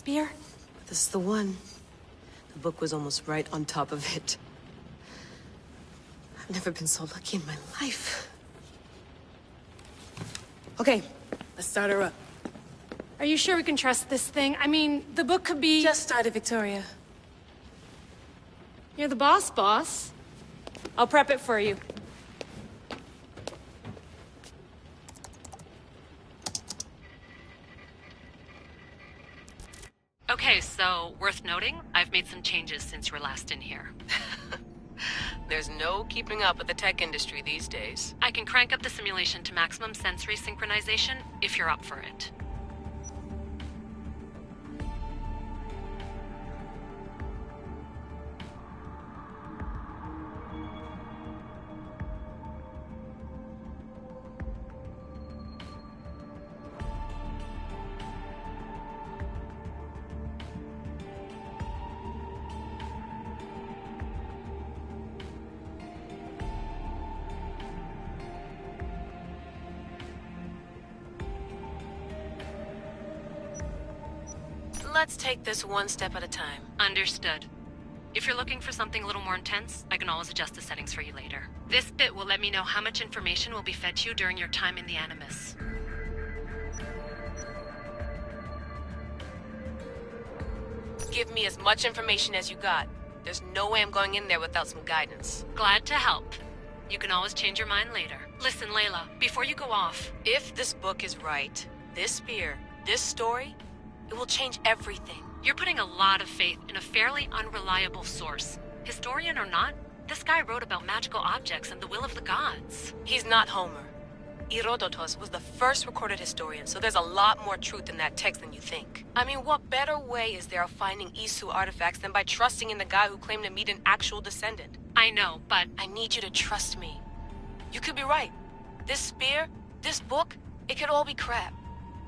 spear? This is the one. The book was almost right on top of it. I've never been so lucky in my life. Okay, let's start her up. Are you sure we can trust this thing? I mean, the book could be... Just started, Victoria. You're the boss. I'll prep it for you. Okay, so, worth noting, I've made some changes since you were last in here. There's no keeping up with the tech industry these days. I can crank up the simulation to maximum sensory synchronization if you're up for it. Let's take this one step at a time. Understood. If you're looking for something a little more intense, I can always adjust the settings for you later. This bit will let me know how much information will be fed to you during your time in the Animus. Give me as much information as you got. There's no way I'm going in there without some guidance. Glad to help. You can always change your mind later. Listen, Layla, before you go off... If this book is right, this spear, this story, it will change everything. You're putting a lot of faith in a fairly unreliable source. Historian or not, this guy wrote about magical objects and the will of the gods. He's not Homer. Herodotus was the first recorded historian, so there's a lot more truth in that text than you think. I mean, what better way is there of finding Isu artifacts than by trusting in the guy who claimed to meet an actual descendant? I know, but... I need you to trust me. You could be right. This spear, this book, it could all be crap.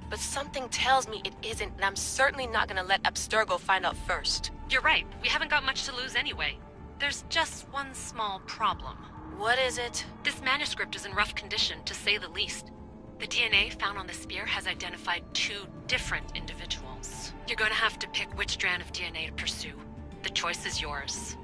But something tells me it isn't, and I'm certainly not gonna let Abstergo find out first. You're right. We haven't got much to lose anyway. There's just one small problem. What is it? This manuscript is in rough condition, to say the least. The DNA found on the spear has identified 2 different individuals. You're going to have to pick which strand of DNA to pursue. The choice is yours.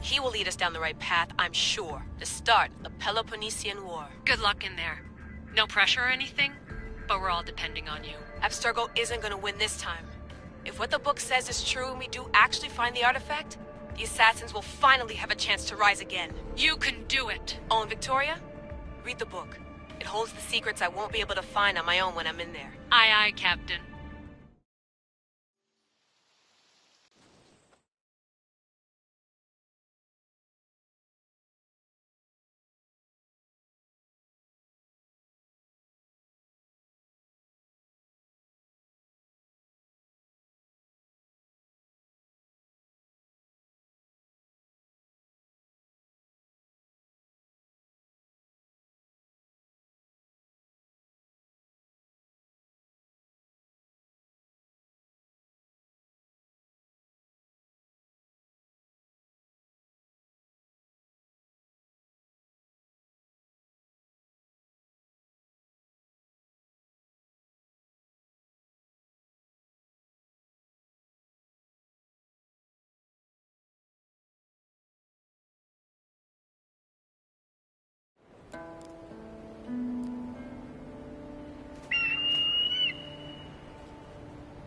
He will lead us down the right path, I'm sure. To start the Peloponnesian War. Good luck in there. No pressure or anything, but we're all depending on you. Abstergo isn't gonna win this time. If what the book says is true and we do actually find the artifact, the assassins will finally have a chance to rise again. You can do it! Oh, and Victoria? Read the book. It holds the secrets I won't be able to find on my own when I'm in there. Aye, aye, Captain.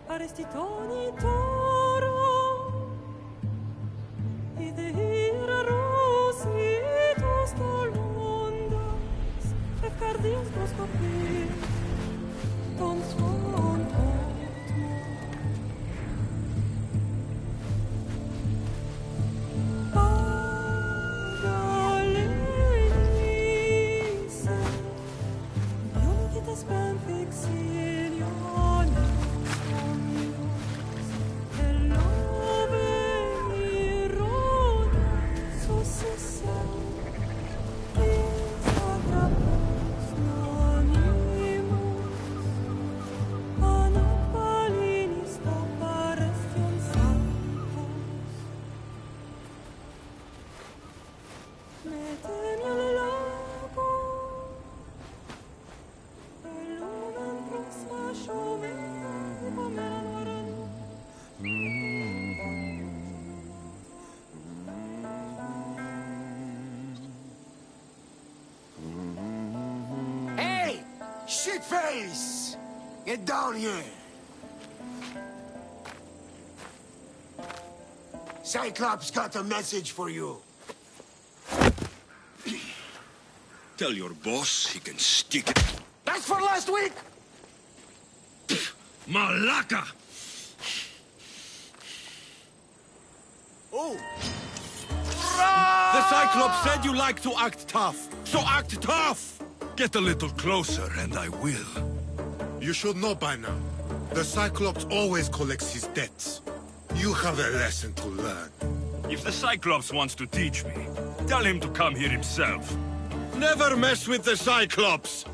Arestitoni toro Idehira rositos tolondas Efcardias proskopir Ton svon totmo Paralelise Ionitas ben fixilione face! Get down here! Cyclops got a message for you. Tell your boss he can stick it. That's for last week! Malaka! Oh! The Cyclops said you like to act tough, so act tough! Get a little closer and I will. You should know by now. The Cyclops always collects his debts. You have a lesson to learn. If the Cyclops wants to teach me, tell him to come here himself. Never mess with the Cyclops!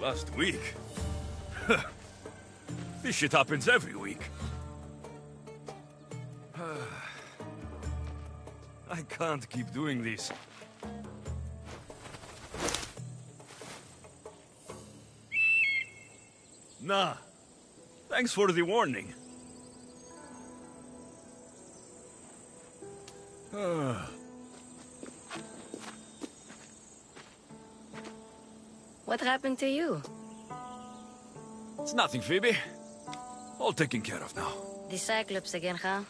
Last week? This shit happens every week. I can't keep doing this. Nah. Thanks for the warning. What happened to you? It's nothing, Phoebe. All taken care of now. The Cyclops again, huh?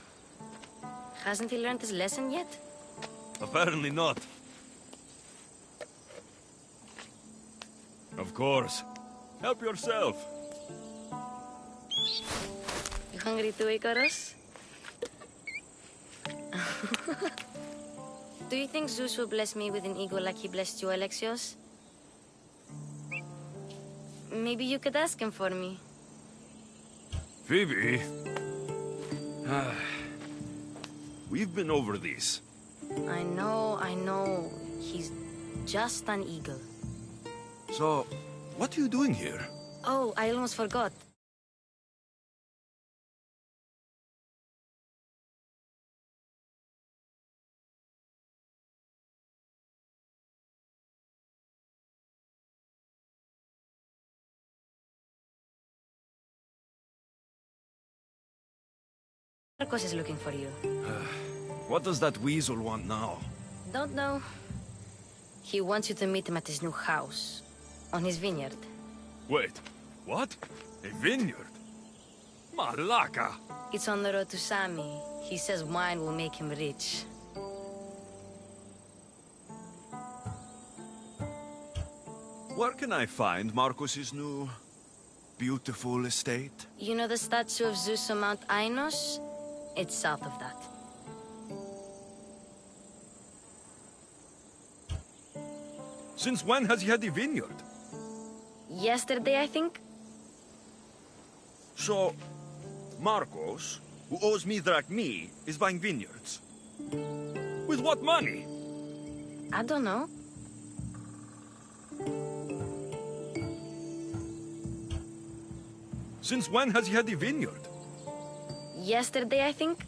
Hasn't he learned his lesson yet? Apparently not. Of course. Help yourself. You hungry too, Icarus? Do you think Zeus will bless me with an ego like he blessed you, Alexios? Maybe you could ask him for me. Phoebe? We've been over this. I know. He's just an eagle. So, what are you doing here? Oh, I almost forgot. Marcos is looking for you. What does that weasel want now? Don't know. He wants you to meet him at his new house. On his vineyard. Wait, what? A vineyard? Malaka! It's on the road to Sami. He says wine will make him rich. Where can I find Marcos's new, beautiful estate? You know the statue of Zeus on Mount Ainos? It's south of that. Since when has he had a vineyard? Yesterday, I think? So, Marcos, who owes me drachmi, is buying vineyards. With what money? I don't know. Since when has he had a vineyard? Yesterday, I think?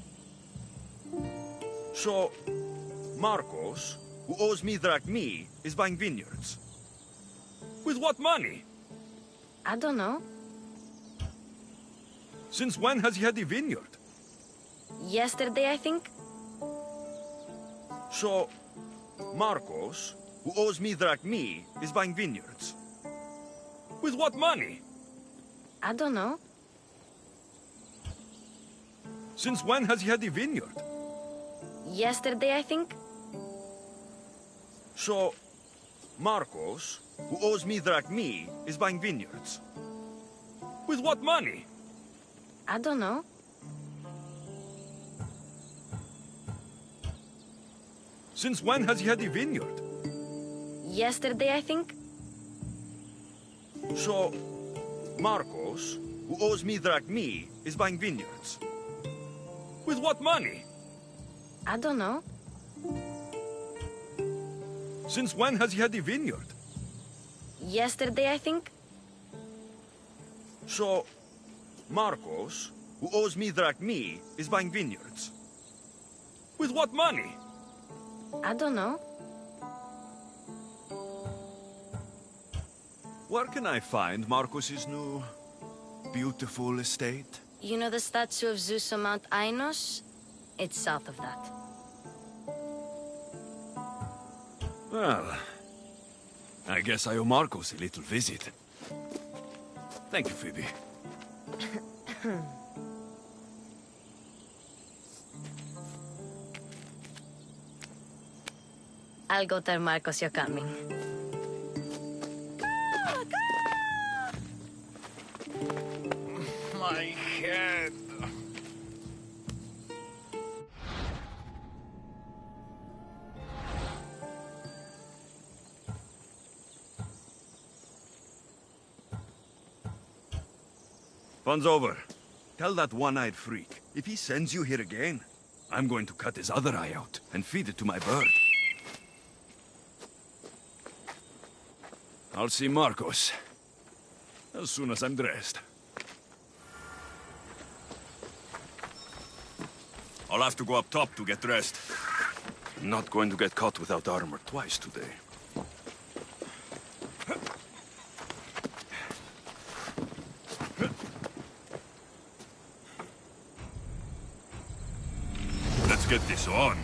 So, Marcos, who owes me drachmi, is buying vineyards. With what money? I don't know. Since when has he had a vineyard? Yesterday, I think? So, Marcos, who owes me drachmi, is buying vineyards. With what money? I don't know. Since when has he had a vineyard? Yesterday, I think? So, Marcos, who owes me drachmi, is buying vineyards. With what money? I don't know. Since when has he had a vineyard? Yesterday, I think? So, Marcos, who owes me drachmi, is buying vineyards. With what money? I don't know. Since when has he had a vineyard? Yesterday, I think? So, Marcos, who owes me drachmi, is buying vineyards. With what money? I don't know. Where can I find Marcos's new, beautiful estate? You know the statue of Zeus on Mount Ainos? It's south of that. Well, I guess I owe Marcos a little visit. Thank you, Phoebe. I'll go tell Marcos you're coming. My head. Fun's over. Tell that one-eyed freak, if he sends you here again, I'm going to cut his other eye out and feed it to my bird. I'll see Marcos as soon as I'm dressed. I'll have to go up top to get dressed. I'm not going to get caught without armor twice today. Let's get this on.